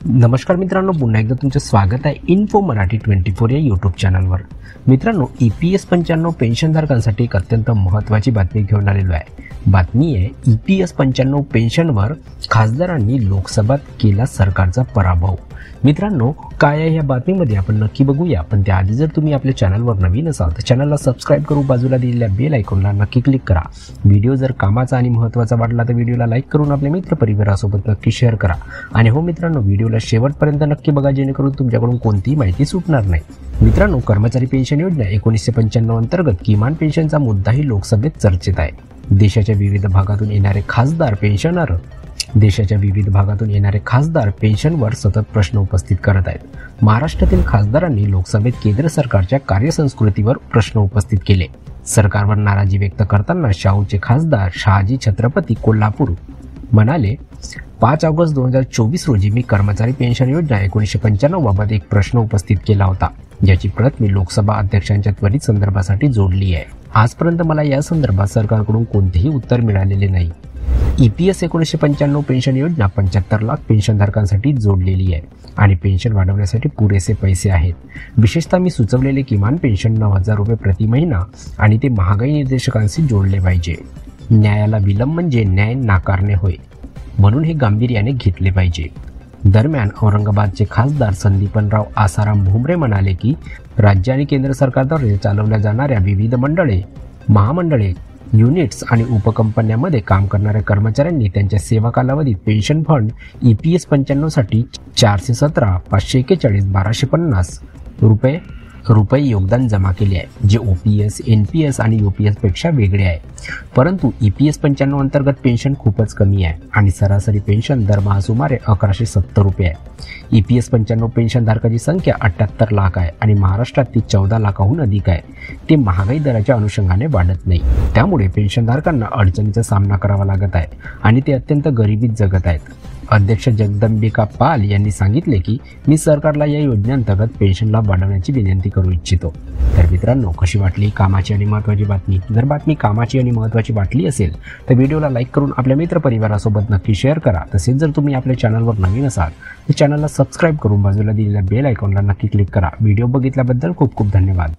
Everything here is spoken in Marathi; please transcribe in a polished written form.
नमस्कार मित्रांनो, पुन्हा एकदा तुमचं स्वागत आहे इन्फो मराठी 24 या यूट्यूब चॅनलवर। मित्रांनो, EPS 95 पेन्शनधारकांसाठी एक अत्यंत महत्त्वाची बातमी घेऊन आलेलो आहे। बातमी आहे EPS 95 पेन्शनवर खासदारांनी लोकसभेत केला सरकारचा पराभव। मित्रांनो, काय आहे या बातमीमध्ये आपण नक्की बघूया, पण त्याआधी जर तुम्ही आपल्या चॅनलवर नवीन असाल तर चॅनलला सबस्क्राइब करून बाजूला दिलेल्या बेल आयकॉनला नक्की क्लिक करा। व्हिडिओ जर कामाचा आणि महत्त्वाचा वाटला तर व्हिडिओला लाईक करून आपल्या मित्रपरिवारासोबत नक्की शेअर करा। आणि हो मित्रांनो, व्हिडिओला शेवटपर्यंत नक्की बघा जेणेकरून तुमच्याकडून कोणतीही माहिती सुटणार नाही। मित्रांनो, कर्मचारी पेन्शन योजना 1995 अंतर्गत किमान पेन्शनचा मुद्दाही लोकसभेत चर्चेत आहे। देशाच्या विविध भागातून येणारे खासदार पेन्शनवर सतत प्रश्न उपस्थित करत आहेत। महाराष्ट्रातील खासदारांनी लोकसभेत केंद्र सरकारच्या कार्यसंस्कृतीवर प्रश्न उपस्थित केले। सरकारवर नाराजी व्यक्त करताना शाहूचे खासदार शहाजी छत्रपती कोल्हापूर म्हणाले, 5 ऑगस्ट 2024 रोजी मी कर्मचारी पेन्शन योजना 1995 बाबत एक प्रश्न उपस्थित केला होता, ज्याची प्रत मी लोकसभा अध्यक्षांच्या त्वरित संदर्भासाठी जोडली आहे। आजपर्यंत मला या संदर्भात सरकारकडून कोणतेही उत्तर मिळालेले नाही। EPS 1995 पेन्शन योजना 75 लाख पेन्शनधारकांसाठी जोडलेली आहे आणि पेन्शन वाढवण्यासाठी पुरेसे पैसे आहेत। विशेषतः मी सुचवलेले किमान पेन्शन 9,000 रुपये प्रति महिना आणि ते महागाई निर्देशकांशी जोडले पाहिजे। न्यायाला विलंब म्हणजे न्याय नाकारणे होय, म्हणून हे गांभीर्याने घेतले पाहिजे। दरम्यान औरंगाबादचे खासदार संदीपनराव आसाराम भुमरे म्हणाले की राज्य आणि केंद्र सरकारद्वारे चालवल्या जाणाऱ्या विविध मंडळे, महामंडळे, युनिट्स आणि उपकंपन्यांमध्ये काम करणाऱ्या कर्मचाऱ्यांनी त्यांच्या सेवा कालावधीत पेन्शन फंड EPS 95 साठी 417, 541, 1250 रुपये योगदान जमा केले आहे, जे OPS, NPS आणि UPS पेक्षा वेगळे आहे। परंतु EPS 95 अंतर्गत पेन्शन खूपच कमी आहे आणि सरासरी पेन्शन दरमहा सुमारे 1170 रुपये आहे। EPS 95 पेन्शनधारकांची संख्या 78 लाख आहे आणि महाराष्ट्रात ती 14 लाखाहून अधिक आहे। ते महागाई दराच्या अनुषंगाने वाढत नाही, त्यामुळे पेन्शनधारकांना अडचणीचा सामना करावा लागत आहे आणि ते अत्यंत गरिबीत जगत आहेत। अध्यक्ष जगदंबिका पाल यांनी सांगितले की मी सरकारला या योजनेअंतर्गत पेन्शनला वाढवण्याची विनंती करू इच्छितो। तर मित्रांनो, कशी वाटली कामाची आणि महत्त्वाची बातमी? जर बातमी कामाची आणि महत्त्वाची वाटली असेल तर व्हिडिओला लाईक करून आपल्या मित्रपरिवारासोबत नक्की शेअर करा। तसेच जर तुम्ही आपल्या चॅनलवर नवीन असाल तर चॅनलला सबस्क्राइब करून बाजूला दिलेल्या बेल आयकॉनला नक्की क्लिक करा। व्हिडिओ बघितल्याबद्दल खूप खूप धन्यवाद।